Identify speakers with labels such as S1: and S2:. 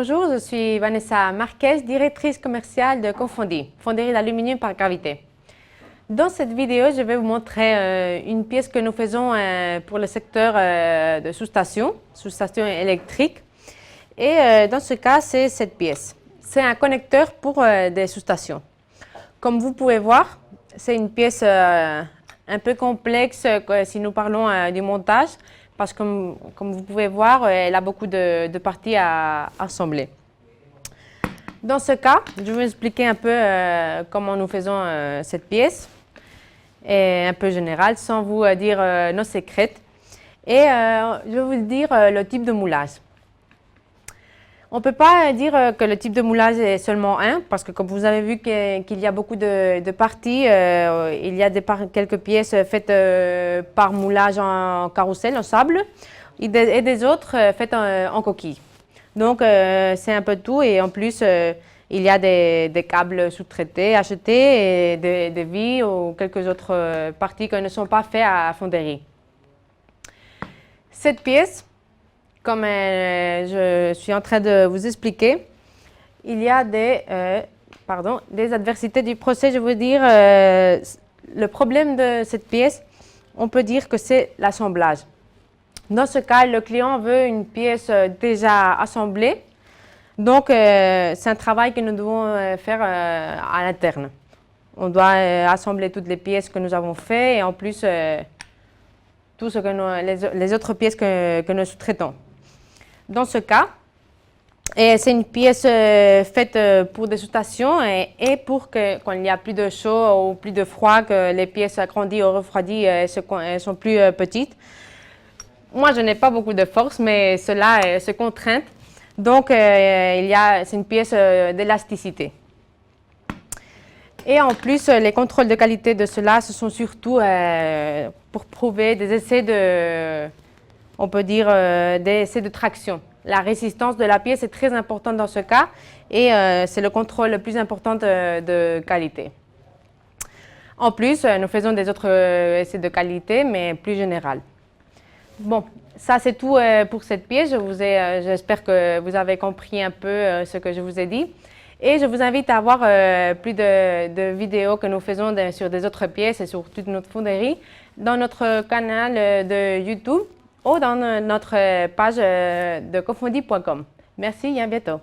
S1: Bonjour, je suis Vanessa Marquez, directrice commerciale de Confondi, fonderie d'aluminium par gravité. Dans cette vidéo, je vais vous montrer une pièce que nous faisons pour le secteur de sous-station électrique. Et dans ce cas, c'est cette pièce. C'est un connecteur pour des sous-stations. Comme vous pouvez voir, c'est une pièce un peu complexe si nous parlons du montage, parce que comme vous pouvez voir, elle a beaucoup de parties à assembler. Dans ce cas, je vais vous expliquer un peu comment nous faisons cette pièce, et un peu général, sans vous dire nos secrets. Et je vais vous dire le type de moulage. On ne peut pas dire que le type de moulage est seulement un, parce que comme vous avez vu qu'il y a beaucoup de parties, il y a quelques pièces faites par moulage en carrousel, en sable, et des autres faites en coquille. Donc c'est un peu tout, et en plus il y a des câbles sous-traités, achetés, et des vis ou quelques autres parties qui ne sont pas faites à fonderie. Cette pièce, comme je suis en train de vous expliquer, il y a des adversités du procès. Je veux dire, le problème de cette pièce, on peut dire que c'est l'assemblage. Dans ce cas, le client veut une pièce déjà assemblée. Donc, c'est un travail que nous devons faire à l'interne. On doit assembler toutes les pièces que nous avons faites et en plus, tout ce que les autres pièces que nous sous-traitons. Dans ce cas, c'est une pièce faite pour des sous-stations et pour que quand il n'y a plus de chaud ou plus de froid, que les pièces agrandissent ou refroidies elles sont plus petites. Moi, je n'ai pas beaucoup de force, mais cela se contraint. Donc, c'est une pièce d'élasticité. Et en plus, les contrôles de qualité de cela, ce sont surtout pour prouver des essais on peut dire, des essais de traction. La résistance de la pièce est très importante dans ce cas et c'est le contrôle le plus important de qualité. En plus, nous faisons des autres essais de qualité, mais plus général. Bon, ça c'est tout pour cette pièce. J'espère que vous avez compris un peu ce que je vous ai dit. Et je vous invite à voir plus de vidéos que nous faisons sur des autres pièces et sur toute notre fonderie dans notre canal de YouTube ou dans notre page de confondi.com. Merci et à bientôt.